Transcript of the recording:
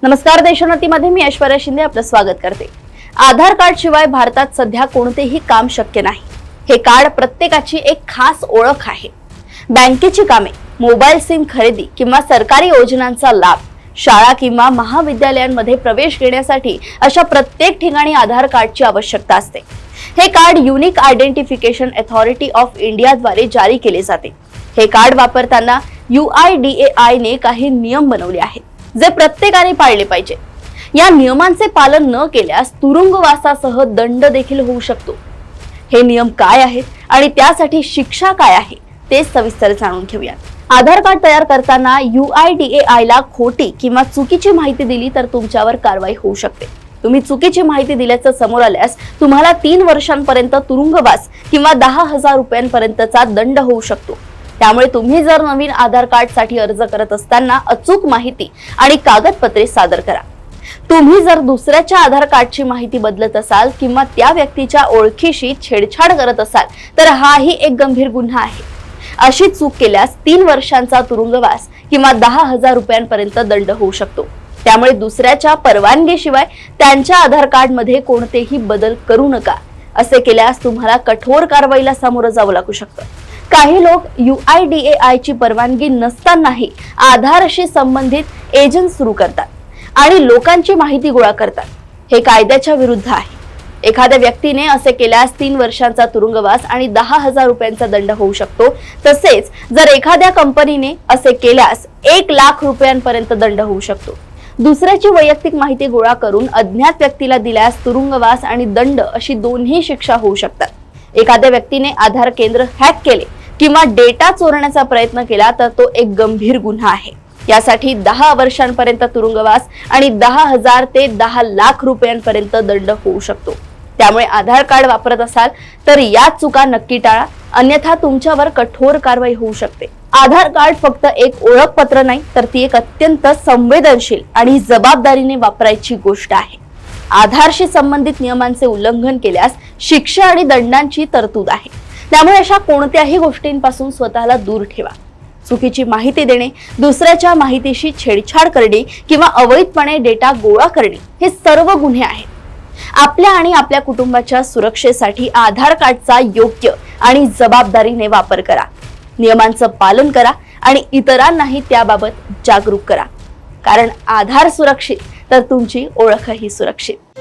नमस्कार, देशोन्नतीमध्ये मी ऐश्वर्या शिंदे आपलं स्वागत करते। आधार कार्ड शिवाय भारतात सध्या कोणतेही काम शक्य नाही। हे कार्ड प्रत्येकाची एक खास ओळख आहे। बँकेची कामे, मोबाईल सिम खरेदी किंवा सरकारी योजनांचा लाभ, शाळा किंवा महाविद्यालयांमध्ये प्रवेश घेण्यासाठी अशा प्रत्येक ठिकाणी आधार कार्डची आवश्यकता असते। हे card unique identification authority of India द्वारे जारी केले जाते। हे कार्ड वापरताना UIDAI ने काही नियम बनवले आहेत जे प्रत्येकाने पाळले पाहिजे। या नियमांचे पालन न केल्यास तुरुंगवासासह दंड देखील होऊ शकतो। हे नियम काय आहेत आणि त्यासाठी शिक्षा काय आहे ते सविस्तर जाणून घेऊया। आधार कार्ड तयार करताना UIDAI ला खोटी किंवा चुकीची माहिती दिली तर तुमच्यावर कारवाई होऊ शकते। तुम्ही चुकीची माहिती दिल्याचं समोर आल्यास तुम्हाला 3 वर्षांपर्यंत तुरुंगवास किंवा 10,000 रुपयांपर्यंतचा दंड होऊ शकतो। त्यामुळे तुम्ही जर नवीन आधार कार्ड साठी अर्ज करत असताना अचूक माहिती आणि कागदपत्रे सादर करा। तुम्ही जर दुसऱ्याच्या आधार कार्डची माहिती बदलत असाल किंवा त्या व्यक्तीच्या ओळखीशी छेडछाड करत असाल तर हाही एक गंभीर गुन्हा आहे। अशी चूक केल्यास 3 वर्षांचा तुरुंगवास किंवा 10,000 रुपयांपर्यंत दंड होऊ शकतो। त्यामुळे दुसऱ्याच्या परवानगीशिवाय त्यांच्या आधार कार्ड मध्ये कोणतेही बदल करू नका। असे केल्यास तुम्हाला कठोर कारवाईला सामोरं जावं लागू शकतं। काही लोक UIDAI ची परवानगी नसतानाही आधारशी संबंधित एजंट सुरू करतात आणि लोकांची माहिती गोळा करतात। हे कायद्याच्या विरुद्ध आहे। एखाद्या व्यक्तीने असे केल्यास 3 वर्षांचा तुरुंगवास आणि 10,000 रुपयांचा दंड होऊ शकतो। तसेच जर एखाद्या कंपनीने असे केल्यास 1 लाख रुपयांपर्यंत दंड होऊ शकतो। दुसऱ्याची वैयक्तिक माहिती गोळा करून अज्ञात व्यक्तीला दिल्यास तुरुंगवास आणि दंड अशी दोन्ही शिक्षा होऊ शकतात। एखाद्या व्यक्तीने आधार केंद्र हॅक केले किंवा डेटा चोरण्याचा प्रयत्न केला तर तो एक गंभीर गुन्हा आहे। यासाठी 10 वर्षांपर्यंत तुरुंगवास आणि 10,000 ते 10 लाख रुपयांपर्यंत दंड होऊ शकतो। त्यामुळे आधार कार्ड वापरत असाल तर या चुका नक्की टाळा, अन्यथा तुमच्यावर कठोर कारवाई होऊ शकते। आधार कार्ड फक्त एक ओळखपत्र नाही तर ती एक अत्यंत संवेदनशील आणि जबाबदारीने वापरायची गोष्ट आहे। आधारशी संबंधित नियमांचे उल्लंघन केल्यास शिक्षा आणि दंडांची तरतूद आहे। त्यामुळे अशा कोणत्याही गोष्टींपासून स्वतःला दूर ठेवा। चुकीची माहिती देणे, दुसऱ्याच्या माहितीशी छेडछाड करणे किंवा अवैधपणे डेटा गोळा करणे हे सर्व गुन्हे आहेत। आपल्या आणि आपल्या कुटुंबाच्या सुरक्षेसाठी आधार कार्डचा योग्य आणि जबाबदारीने वापर करा। नियमांचं पालन करा आणि इतरांनाही त्याबाबत जागरूक करा। कारण आधार सुरक्षित तर तुमची ओळखही सुरक्षित।